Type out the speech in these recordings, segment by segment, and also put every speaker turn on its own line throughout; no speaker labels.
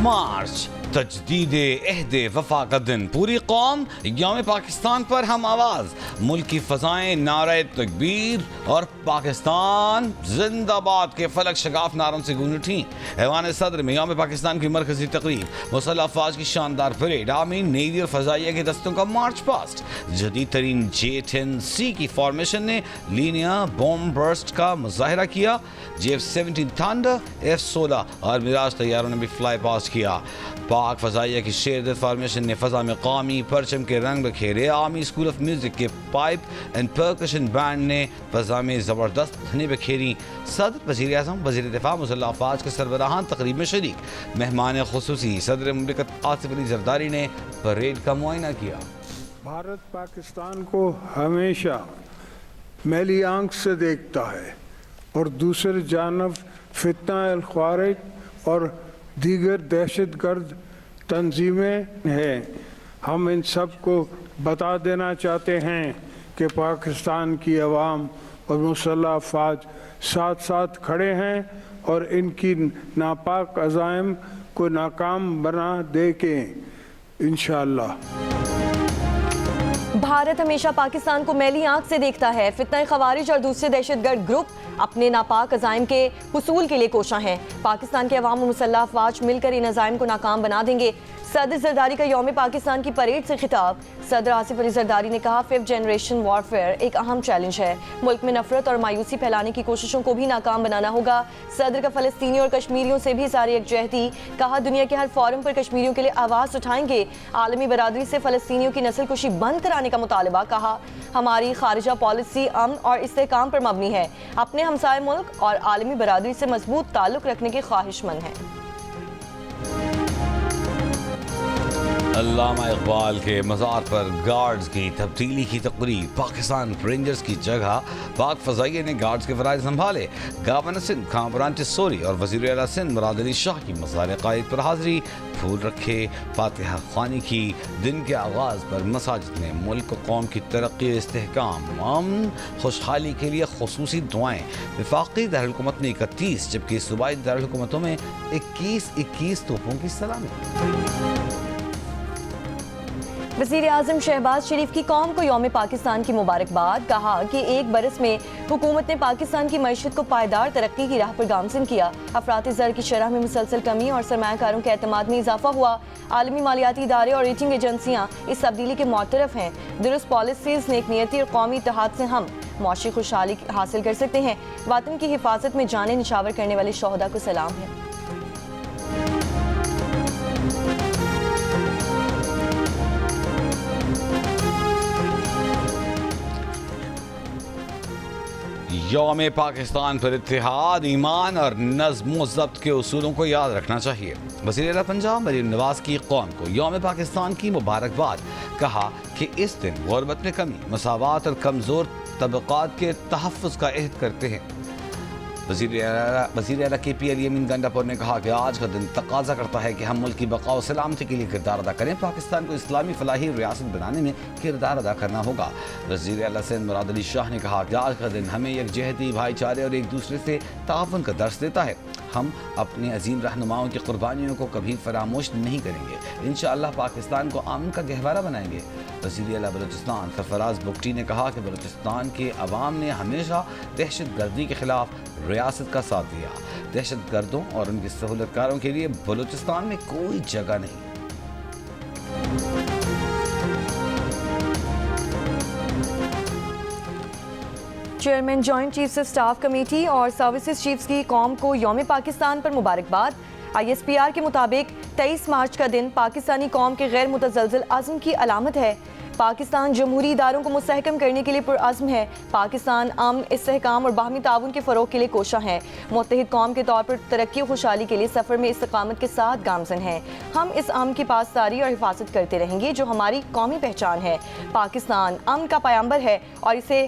مارچ تجدید عہد وفا کا دن، پوری قوم یوم پاکستان پر ہم آواز، ملک کی فضائیں نعرہ تکبیر اور پاکستان زندہ باد کے فلک شگاف نعروں سے گونج اٹھیں۔ ایوان صدر میں یوم پاکستان کی مرکزی تقریب، مسلح افواج کی شاندار پریڈ، آرمی، نیوی اور فضائیہ کے دستوں کا مارچ پاسٹ، جدید ترین J-10C کی فارمیشن نے لینیا بوم برسٹ کا مظاہرہ کیا، F-17 تھنڈر، F-16 اور میراج طیاروں نے بھی فلائی پاسٹ کیا۔ پاک فضائیہ کی شیر فارمیشن نے فضا میں قومی پرچم کے رنگ بکھیرے، آرمی اسکول آف میوزک کے پائپ اینڈ پرکشن بینڈ نے فضا میں زبردست دھنیں بکھیری۔ صدر، وزیر اعظم، وزیر دفاع، مسلح افواج کے سربراہان تقریب میں شریک۔ مہمان خصوصی صدر مملکت آصف علی زرداری نے پریڈ کا معائنہ کیا۔
بھارت پاکستان کو ہمیشہ میلی آنکھ سے دیکھتا ہے اور دوسری جانب فتنہ الخوارج اور دیگر دہشت گرد تنظیمیں ہیں۔ ہم ان سب کو بتا دینا چاہتے ہیں کہ پاکستان کی عوام اور مسلح افواج ساتھ ساتھ کھڑے ہیں اور ان کی ناپاک عزائم کو ناکام بنا دے کے انشاءاللہ۔
بھارت ہمیشہ پاکستان کو میلی آنکھ سے دیکھتا ہے، فتنہ خوارج اور دوسرے دہشت گرد گروپ اپنے ناپاک عزائم کے حصول کے لیے کوشاں ہیں۔ پاکستان کے عوام اور مسلح افواج مل کر ان عزائم کو ناکام بنا دیں گے۔ صدر زرداری کا یوم پاکستان کی پریڈ سے خطاب، صدر آصف علی زرداری نے کہا 5th جنریشن وارفیئر ایک اہم چیلنج ہے، ملک میں نفرت اور مایوسی پھیلانے کی کوششوں کو بھی ناکام بنانا ہوگا۔ صدر کا فلسطینیوں اور کشمیریوں سے بھی ساری یکجہتی، کہا دنیا کے ہر فورم پر کشمیریوں کے لیے آواز اٹھائیں گے، عالمی برادری سے فلسطینیوں کی نسل کشی بند کرانے کا مطالبہ، کہا ہماری خارجہ پالیسی امن اور استحکام پر مبنی ہے، اپنے ہمسائے ملک اور عالمی برادری سے مضبوط تعلق رکھنے کے خواہش مند ہیں۔
علامہ اقبال کے مزار پر گارڈز کی تبدیلی کی تقریب، پاکستان رینجرز کی جگہ پاک فضائیہ نے گارڈز کے فرائض سنبھالے۔ گورنر سندھ کامران ٹسوری اور وزیر اعلیٰ سندھ مراد علی شاہ کی مزار قائد پر حاضری، پھول رکھے، فاتحہ خوانی کی۔ دن کے آغاز پر مساجد میں ملک و قوم کی ترقی و استحکام، امن، خوشحالی کے لیے خصوصی دعائیں۔ وفاقی دارالحکومت میں 31 جبکہ صوبائی دارالحکومتوں میں 21 توپوں کی سلامی۔
وزیر اعظم شہباز شریف کی قوم کو یوم پاکستان کی مبارکباد، کہا کہ ایک برس میں حکومت نے پاکستان کی معیشت کو پائیدار ترقی کی راہ پر گامزن کیا، افراط زر کی شرح میں مسلسل کمی اور سرمایہ کاروں کے اعتماد میں اضافہ ہوا، عالمی مالیاتی ادارے اور ریٹنگ ایجنسیاں اس تبدیلی کے معترف ہیں، درست پالیسیز، نیک نیتی اور قومی اتحاد سے ہم معاشی خوشحالی حاصل کر سکتے ہیں۔ وطن کی حفاظت میں جانیں نچھاور کرنے والے شہداء کو سلام ہے۔
یوم پاکستان پر اتحاد، ایمان اور نظم و ضبط کے اصولوں کو یاد رکھنا چاہیے۔ وزیر اعلیٰ پنجاب مریم نواز کی قوم کو یوم پاکستان کی مبارکباد، کہا کہ اس دن غربت میں کمی، مساوات اور کمزور طبقات کے تحفظ کا عہد کرتے ہیں۔ وزیر اعلیٰ کے پی علی امین گنڈا پور نے کہا کہ آج کا دن تقاضا کرتا ہے کہ ہم ملک کی بقا و سلامتی کے لیے کردار ادا کریں، پاکستان کو اسلامی فلاحی ریاست بنانے میں کردار ادا کرنا ہوگا۔ وزیر اعلیٰ سندھ مراد علی شاہ نے کہا کہ آج کا دن ہمیں یکجہتی، بھائی چارے اور ایک دوسرے سے تعاون کا درس دیتا ہے، ہم اپنے عظیم رہنماؤں کی قربانیوں کو کبھی فراموش نہیں کریں گے، انشاءاللہ پاکستان کو امن کا گہوارہ بنائیں گے۔ وزیر اعلیٰ بلوچستان سرفراز بگٹی نے کہا کہ بلوچستان کے عوام نے ہمیشہ دہشت گردی کے خلاف ریاست کا ساتھ دیا، دہشت گردوں اور ان کی سہولت کاروں کے لیے بلوچستان میں کوئی جگہ نہیں۔
Chairman joint chiefs of staff committee اور سروسز چیفز کی قوم کو یوم پاکستان پر مبارکباد۔ ISPR کے مطابق 23 مارچ کا دن پاکستانی قوم کے غیر متزلزل عزم کی علامت ہے۔ پاکستان جمہوری اداروں کو مستحکم کرنے کے لیے پرعزم ہے۔ پاکستان امن، استحکام اور باہمی تعاون کے فروغ کے لیے کوشاں ہے۔ متحد قوم کے طور پر ترقی و خوشحالی کے لیے سفر میں استقامت کے ساتھ گامزن ہے۔ ہم اس امن کی پاسداری اور حفاظت کرتے رہیں گے جو ہماری قومی پہچان ہے۔ پاکستان امن کا پیامبر ہے اور اسے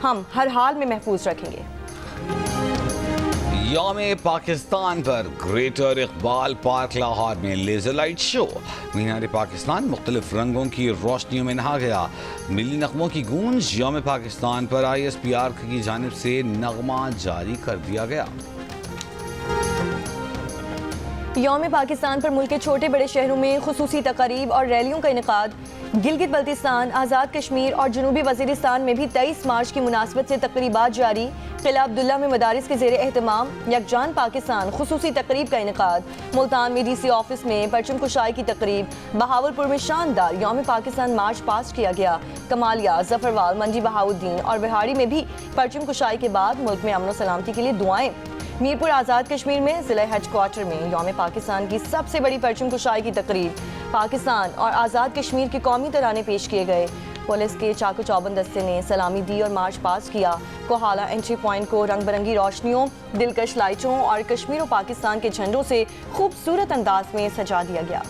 ہم ہر حال میں محفوظ رکھیں گے۔
یوم پاکستان پر گریٹر اقبال پارک لاہور میں لیزر لائٹ شو، مینار پاکستان مختلف رنگوں کی روشنیوں میں نہا گیا۔ ملی نغموں کی گونج، یوم پاکستان پر ISPR کی جانب سے نغمہ جاری کر دیا گیا۔
یوم پاکستان پر ملک کے چھوٹے بڑے شہروں میں خصوصی تقاریب اور ریلیوں کا انعقاد. گلگت بلتستان، آزاد کشمیر اور جنوبی وزیرستان میں بھی 23 مارچ کی مناسبت سے تقریبات جاری. قلعہ عبداللہ میں مدارس کے زیر اہتمام یکجان پاکستان خصوصی تقریب کا انعقاد. ملتان میں ڈی سی آفس میں پرچم کشائی کی تقریب. بہاولپور میں شاندار یوم پاکستان مارچ پاس کیا گیا. کمالیہ، ظفروال، منڈی بہاؤالدین اور بہاڑی میں بھی پرچم کشائی کے بعد ملک میں امن و سلامتی کے لیے دعائیں. میرپور آزاد کشمیر میں ضلع ہیڈ کوارٹر میں یوم پاکستان کی سب سے بڑی پرچم کشائی کی تقریب. پاکستان اور آزاد کشمیر کے قومی ترانے پیش کیے گئے. پولیس کے چاقو چوبند دستے نے سلامی دی اور مارچ پاس کیا. کوہالہ انٹری پوائنٹ کو رنگ برنگی روشنیوں، دلکش لائٹوں اور کشمیر و پاکستان کے جھنڈوں سے خوبصورت انداز میں سجا دیا گیا.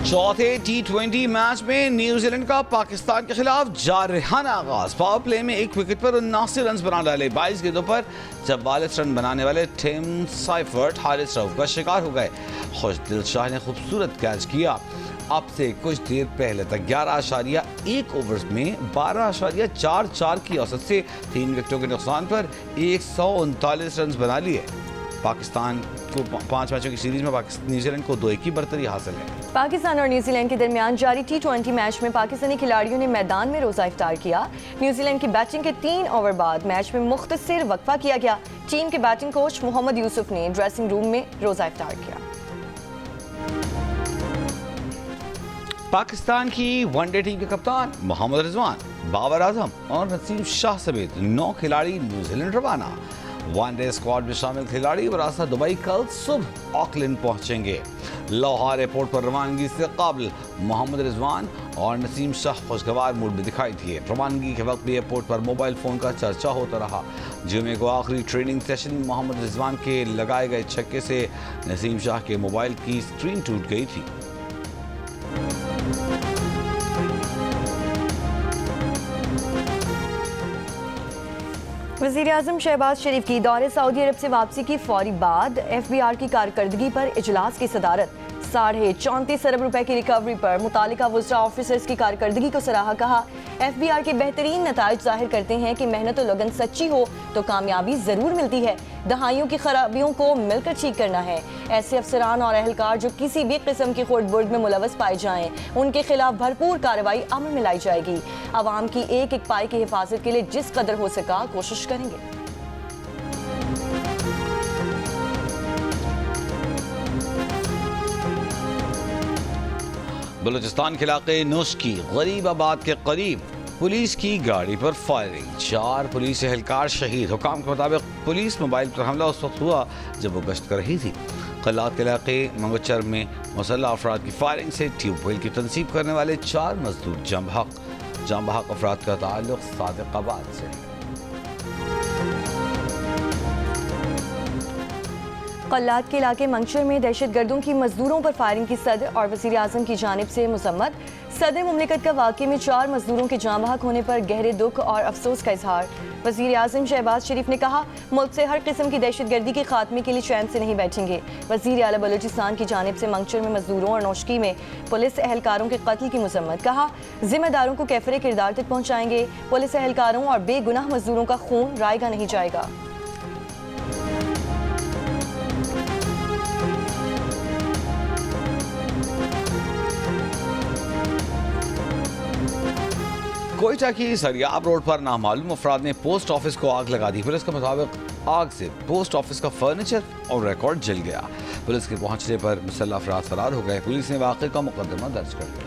چوتھے T20 میچ میں نیوزی لینڈ کا پاکستان کے خلاف جارحانہ آغاز. پاور پلے میں ایک وکٹ پر 79 رنز بنا ڈالے. 22 گیندوں پر 44 رن بنانے والے ٹیم سائفرٹ حارث رؤف کا شکار ہو گئے. خوش دل شاہ نے خوبصورت کیچ کیا. اب سے کچھ دیر پہلے تک 11.1 اوورز میں 12.44 کی اوسط سے 3 وکٹوں کے نقصان پر 139 رنز بنا لیے. پاکستان کو 5 میچوں کی سیریز میں نیوزی لینڈ کو 2-1 کی برتری حاصل ہے.
پاکستان اور نیوزی لینڈ کے درمیان جاری T20 میچ میں پاکستانی کھلاڑیوں نے میدان میں روزہ افطار کیا. نیوزی لینڈ کی بیٹنگ کے 3 اوور بعد میچ میں مختصر وقفہ کیا گیا. ٹیم کے بیٹنگ کوچ محمد یوسف نے ڈریسنگ روم میں روزہ افطار کیا.
پاکستان کی ون ڈے ٹیم کے کپتان محمد رضوان، بابر اعظم اور نسیم شاہ سمیت 9 کھلاڑی نیوزی لینڈ روانہ. ون ڈے اسکواڈ میں شامل کھلاڑی براستہ دبئی کل صبح آکلینڈ پہنچیں گے. لاہور ایئرپورٹ پر روانگی سے قبل محمد رضوان اور نسیم شاہ خوشگوار موڈ میں دکھائی دیے. روانگی کے وقت بھی ایئرپورٹ پر موبائل فون کا چرچا ہوتا رہا. جمعے کو آخری ٹریننگ سیشن میں محمد رضوان کے لگائے گئے چھکے سے نسیم شاہ کے موبائل کی اسکرین ٹوٹ گئی تھی.
وزیر اعظم شہباز شریف کی دورے سعودی عرب سے واپسی کی فوری بعد FBI کی کارکردگی پر اجلاس کی صدارت. 34.5 ارب روپے کی ریکوری پر متعلقہ وزراء آفیسرز کی کارکردگی کو سراہا. کہا FBI کے بہترین نتائج ظاہر کرتے ہیں کہ محنت و لگن سچی ہو تو کامیابی ضرور ملتی ہے. دہائیوں کی خرابیوں کو مل کر ٹھیک کرنا ہے. ایسے افسران اور اہلکار جو کسی بھی قسم کی خورد برد میں ملوث پائے جائیں ان کے خلاف بھرپور کارروائی عمل میں لائی جائے گی. عوام کی ایک ایک پائی کی حفاظت کے لیے جس قدر ہو سکا کوشش کریں گے.
بلوچستان کے علاقے نوش کی غریب آباد کے قریب پولیس کی گاڑی پر فائرنگ. 4 پولیس اہلکار شہید. حکام کے مطابق پولیس موبائل پر حملہ اس وقت ہوا جب وہ گشت کر رہی تھی. قلات کے علاقے منگوچر میں مسلح افراد کی فائرنگ سے ٹیوب ویل کی تنصیب کرنے والے 4 مزدور جاں بحق افراد کا تعلق صادق آباد سے ہے.
قلات کے علاقے منگچر میں دہشت گردوں کی مزدوروں پر فائرنگ کی صدر اور وزیر اعظم کی جانب سے مذمت. صدر مملکت کا واقعے میں 4 مزدوروں کے جاں بحق ہونے پر گہرے دکھ اور افسوس کا اظہار. وزیر اعظم شہباز شریف نے کہا ملک سے ہر قسم کی دہشت گردی کے خاتمے کے لیے چین سے نہیں بیٹھیں گے. وزیر اعلیٰ بلوچستان کی جانب سے منگچر میں مزدوروں اور نوشکی میں پولیس اہلکاروں کے قتل کی مذمت. کہا ذمہ داروں کو کیفر کردار تک پہنچائیں گے. پولیس اہلکاروں اور بے گناہ مزدوروں کا خون رائے گا نہیں جائے گا.
کوئٹہ کی سریاب روڈ پر نامعلوم افراد نے پوسٹ آفس کو آگ لگا دی. پولیس کے مطابق آگ سے پوسٹ آفس کا فرنیچر اور ریکارڈ جل گیا. پولیس کے پہنچنے پر مسلح افراد فرار ہو گئے. پولیس نے واقعے کا مقدمہ درج کر لیا.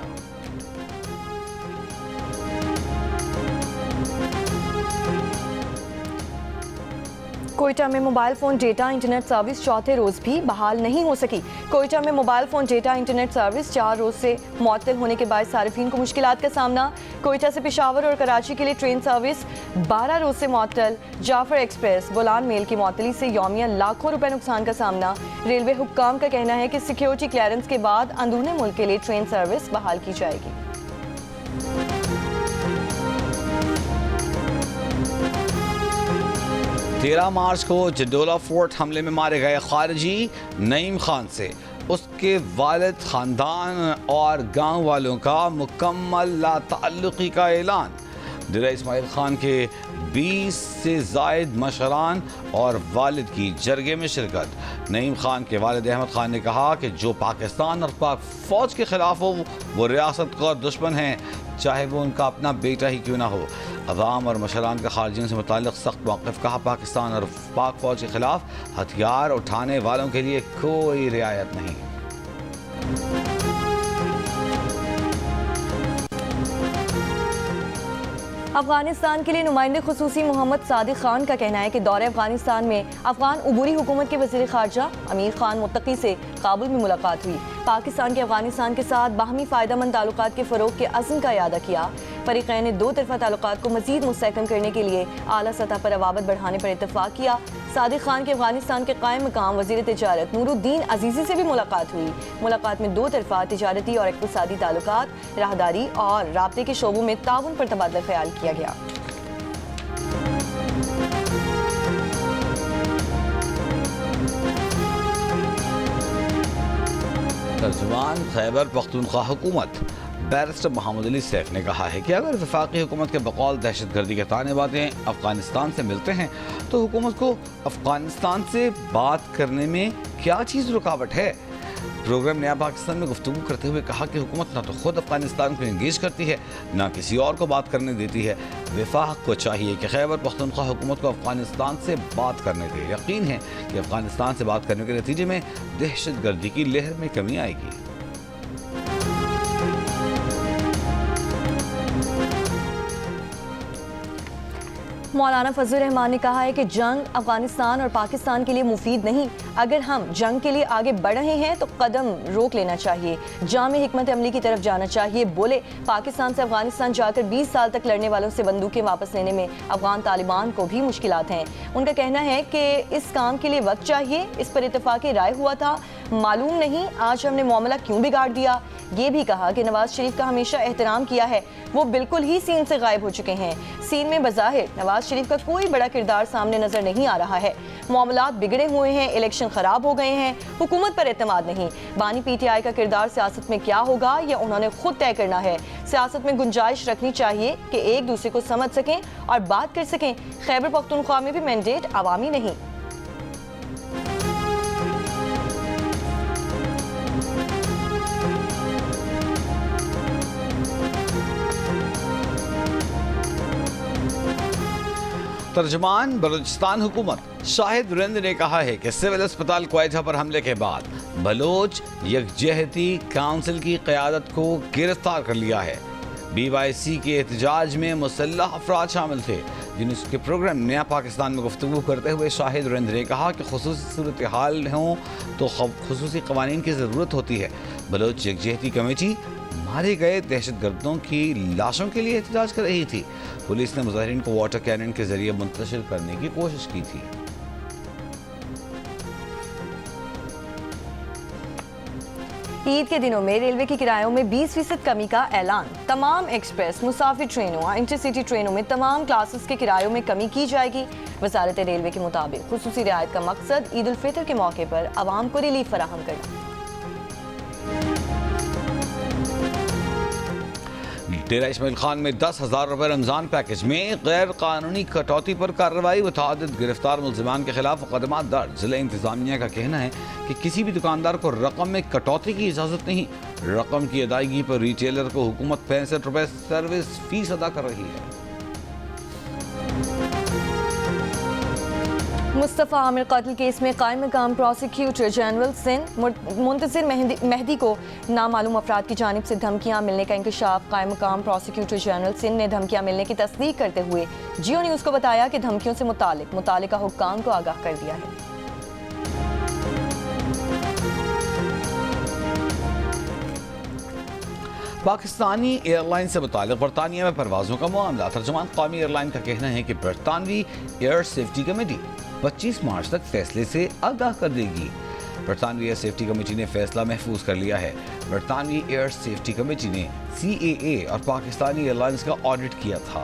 کوئٹہ میں mobile phone data internet service چوتھے روز بھی بحال نہیں ہو سکی. کوئٹہ میں mobile phone data internet service 4 روز سے معطل ہونے کے باعث صارفین کو مشکلات کا سامنا. کوئٹہ سے پشاور اور کراچی کے لیے ٹرین سروس 12 روز سے معطل. جعفر ایکسپریس بولان میل کی معطلی سے یومیہ لاکھوں روپے نقصان کا سامنا. ریلوے حکام کا کہنا ہے کہ سیکیورٹی کلیئرنس کے بعد اندرون ملک کے لیے ٹرین سروس بحال کی جائے گی.
13 مارچ کو جڈولہ فورٹ حملے میں مارے گئے خارجی نعیم خان سے اس کے والد، خاندان اور گاؤں والوں کا مکمل لا تعلقی کا اعلان. ڈیرہ اسماعیل خان کے 20 سے زائد مشران اور والد کی جرگے میں شرکت۔ نعیم خان کے والد احمد خان نے کہا کہ جو پاکستان اور پاک فوج کے خلاف ہو وہ ریاست کا دشمن ہے، چاہے وہ ان کا اپنا بیٹا ہی کیوں نہ ہو۔ عوام اور مشران کا خارجیوں سے متعلق سخت موقف، کہا پاکستان اور پاک فوج کے خلاف ہتھیار اٹھانے والوں کے لیے کوئی رعایت نہیں۔
افغانستان کے لیے نمائندے خصوصی محمد صادق خان کا کہنا ہے کہ دورہ افغانستان میں افغان عبوری حکومت کے وزیر خارجہ امیر خان متقی سے کابل میں ملاقات ہوئی۔ پاکستان کے افغانستان کے ساتھ باہمی فائدہ مند تعلقات کے فروغ کے عزم کا اعادہ کیا۔ فریقین نے دو طرفہ تعلقات کو مزید مستحکم کرنے کے لیے اعلیٰ سطح پر روابط بڑھانے پر اتفاق کیا۔ صادق خان کے افغانستان کے قائم مقام وزیر تجارت نور الدین عزیزی سے بھی ملاقات ہوئی۔ ملاقات میں دو طرفہ تجارتی اور اقتصادی تعلقات، راہداری اور رابطے کے شعبوں میں تعاون پر تبادلہ خیال کیا گیا۔
ترجمان خیبر پختونخوا حکومت بیرسٹر محمد علی سیف نے کہا ہے کہ اگر وفاقی حکومت کے بقول دہشت گردی کے تانے باتیں افغانستان سے ملتے ہیں تو حکومت کو افغانستان سے بات کرنے میں کیا چیز رکاوٹ ہے۔ پروگرام نیا پاکستان میں گفتگو کرتے ہوئے کہا کہ حکومت نہ تو خود افغانستان کو انگیج کرتی ہے نہ کسی اور کو بات کرنے دیتی ہے۔ وفاق کو چاہیے کہ خیبر پختونخوا حکومت کو افغانستان سے بات کرنے دے۔ یقین ہے کہ افغانستان سے بات کرنے کے نتیجے میں دہشت گردی کی لہر میں کمی آئے گی۔
مولانا فضل الرحمان نے کہا ہے کہ جنگ افغانستان اور پاکستان کے لیے مفید نہیں۔ اگر ہم جنگ کے لیے آگے بڑھ رہے ہیں تو قدم روک لینا چاہیے، جامع حکمت عملی کی طرف جانا چاہیے۔ بولے پاکستان سے افغانستان جا کر 20 سال تک لڑنے والوں سے بندوقیں واپس لینے میں افغان طالبان کو بھی مشکلات ہیں۔ ان کا کہنا ہے کہ اس کام کے لیے وقت چاہیے، اس پر اتفاق رائے ہوا تھا، معلوم نہیں آج ہم نے معاملہ کیوں بگاڑ دیا۔ یہ بھی کہا کہ نواز شریف کا ہمیشہ احترام کیا ہے، وہ بالکل ہی سین سے غائب ہو چکے ہیں۔ سین میں بظاہر نواز شریف کا کوئی بڑا کردار سامنے نظر نہیں آ رہا ہے۔ معاملات بگڑے ہوئے ہیں، الیکشن خراب ہو گئے ہیں، حکومت پر اعتماد نہیں۔ بانی پی ٹی آئی کا کردار سیاست میں کیا ہوگا یہ انہوں نے خود طے کرنا ہے۔ سیاست میں گنجائش رکھنی چاہیے کہ ایک دوسرے کو سمجھ سکیں اور بات کر سکیں۔ خیبر پختونخوا میں بھی مینڈیٹ عوامی نہیں۔
ترجمان بلوچستان حکومت شاہد ورندر نے کہا ہے کہ سول اسپتال کوئٹہ پر حملے کے بعد بلوچ یکجہتی کونسل کی قیادت کو گرفتار کر لیا ہے۔ BYC کے احتجاج میں مسلح افراد شامل تھے، جن کے پروگرام نیا پاکستان میں گفتگو کرتے ہوئے شاہد ورندر نے کہا کہ خصوصی صورتحال ہوں تو خصوصی قوانین کی ضرورت ہوتی ہے۔ بلوچ یکجہتی کمیٹی مارے گئے دہشت گردوں کی لاشوں کے لیے احتجاج کر رہی تھی۔ پولیس نے مظاہرین کو واٹر کینن کے ذریعے منتشر کرنے کی کوشش کی تھی۔
عید کے دنوں میں ریلوے کی کرایوں میں 20% کمی کا اعلان۔ تمام ایکسپریس مسافر ٹرینوں اور انٹرسٹی ٹرینوں میں تمام کلاسز کے کرایوں میں کمی کی جائے گی۔ وزارت ریلوے کے مطابق خصوصی رعایت کا مقصد عید الفطر کے موقع پر عوام کو ریلیف فراہم کرنا۔
ڈیرہ اسماعیل خان میں 10,000 روپے رمضان پیکج میں غیر قانونی کٹوتی پر کارروائی، متعدد گرفتار ملزمان کے خلاف مقدمات درج۔ ضلع انتظامیہ کا کہنا ہے کہ کسی بھی دکاندار کو رقم میں کٹوتی کی اجازت نہیں۔ رقم کی ادائیگی پر ریٹیلر کو حکومت 65 روپے سروس فیس ادا کر رہی ہے۔
مصطفیٰ عامر قتل کیس میں قائم مقام پروسیکیوٹر جنرل سندھ منتظر مہدی کو نامعلوم افراد کی جانب سے دھمکیاں ملنے کا انکشاف۔ قائم مقام پروسیکیوٹر جنرل سندھ نے دھمکیاں ملنے کی تصدیق کرتے ہوئے جیو نیوز کو بتایا کہ دھمکیوں سے متعلقہ حکام کو آگاہ کر دیا ہے۔
پاکستانی ایئر لائن سے متعلق برطانیہ میں پروازوں کا معاملہ۔ ترجمان قومی ایئر لائن کا کہنا ہے کہ برطانوی ایئر سیفٹی کمیٹی 25 مارچ تک فیصلے سے آگاہ کر دے گی۔ برطانوی ایئر سیفٹی کمیٹی نے فیصلہ محفوظ کر لیا ہے۔ برطانوی ایئر سیفٹی کمیٹی نے CAA اور پاکستانی ایئر لائنز کا آڈٹ کیا تھا۔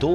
2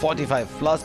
45+